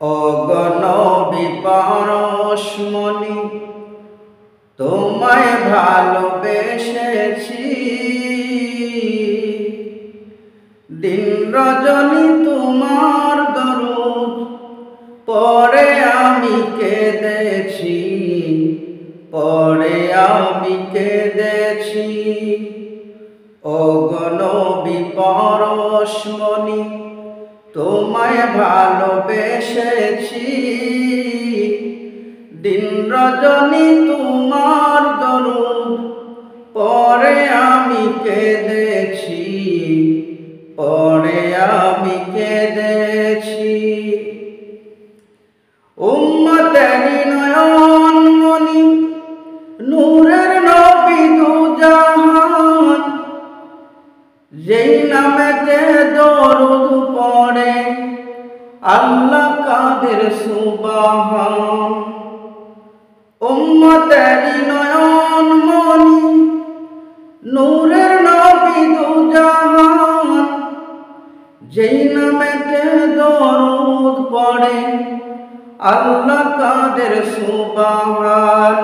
ওগো নবী পরশমণি, তোমায় ভালোবেসেছি। দিন রজনী তোমার দরুদ পরে আমি কেঁদেছি, পরে আমি কেঁদেছি। ওগো নবী পরশমণি, তোমায় ভালোবেসেছি। দিন রজনী তোমার দরুদ পরে আমি কেঁদেছি, পরে আমি কেঁদেছি। উম্মতেরি নয়ন মনি, নূরের নবী দুজাহান, যেই নামেতে দরুদ পড়ে আল্লাহ কাদের সুবহান। উম্মতেরি নয়ন মনি, নূরের নবী দুজাহান, যেই নামেতে দরুদ পড়ে আল্লাহ কাদের সুবহান।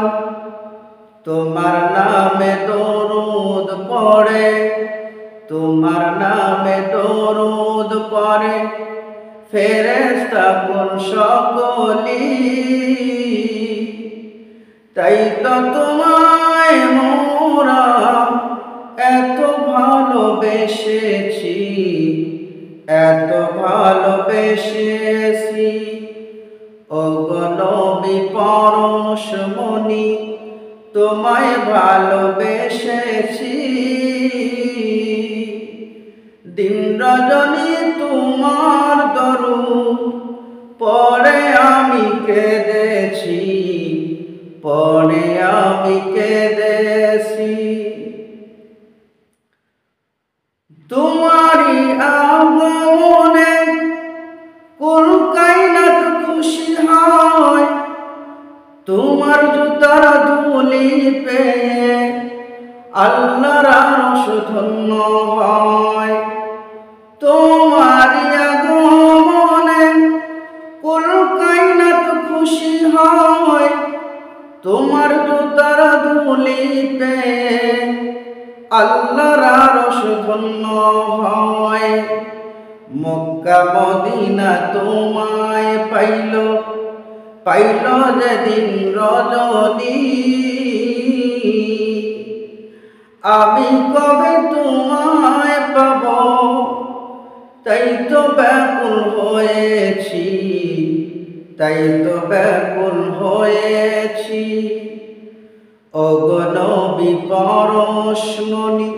তোমার নামে দরুদ পড়ে, তোমার নামে দরুদ পড়ে ফেরেশতাগণ সকলি। তাই তো তোমায় মোরা এত ভালোবেসেছি, এত ভালোবেসেছি। ওগো নবী পরশমণি, তোমায় ভালোবেসেছি। দিন রজনী তোমার দরুদ পরে আমি কেঁদেছি, পরে আমি কেঁদেছি। তোমারি আগমনে কুল কায়নাত খুশি হয়, তোমার জুতার ধুলি পেয়ে আল্লাহর আরশ ধন্য হয়। তোমারি আগমনে কুল কায়নাত খুশি হয়, তোমার জুতার ধুলি পেয়ে আল্লাহর আরশ ধন্য হয়। মক্কা মদিনা তোমায় পাইল, পাইল যেদিন রজনী, আমি কবে তোমায় পাব তাই তো ব্যাকুল হয়েছি, তাই তো ব্যাকুল হয়েছি। ওগো নবী পরশমণি,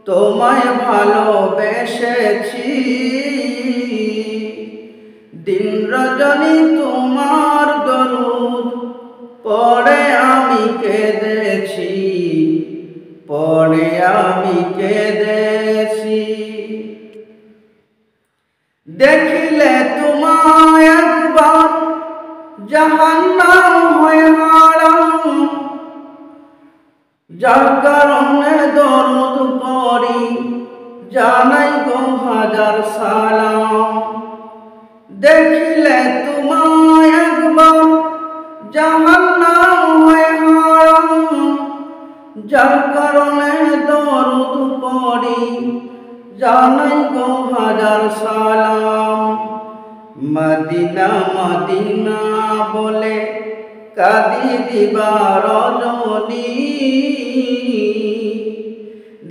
তোমায় ভালোবেসেছি। দিন রজনী তোমার দরুদ পরে আমি কেঁদেছি, পরে আমি কেঁদেছি। দেখিলে তোমায় একবার জাহান্নাম হয়ে হারাম, যার কারণে দরুদ পড়ি জানাই গো হাজার সালাম। দেখিলে তোমায় একবার জাহান্নাম হয়ে হারাম, যার কারণে দরুদ পড়ি জানাই গো হাজার সালাম। মদিনা মদিনা বলে কাঁদি দিবা রজনী,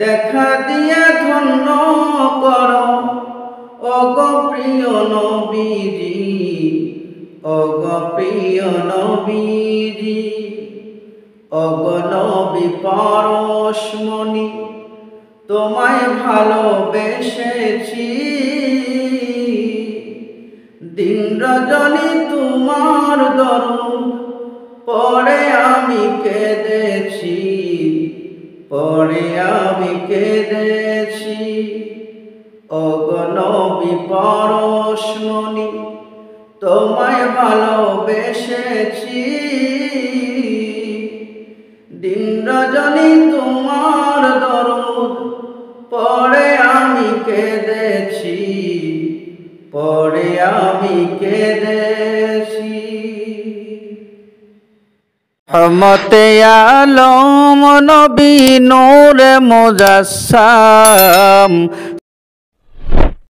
দেখা দিয়ে ধন্য করো ওগো প্রিয় নবীজি, ওগো প্রিয় নবীজি। ওগো নবী পরশমণি, তোমায় ভালোবেসেছি। দিন রজনী তোমার দরুদ পরে আমি কেঁদেছি, পরে আমি কেঁদেছি। ওগো নবী পরশমণি, তোমায় ভালোবেসেছি। দিন রজনী তোমার দরুদ পরে আমি কেঁদেছি, পরে আমি কেঁদে রহমতে আলম নবী নূরে মুজাসসাম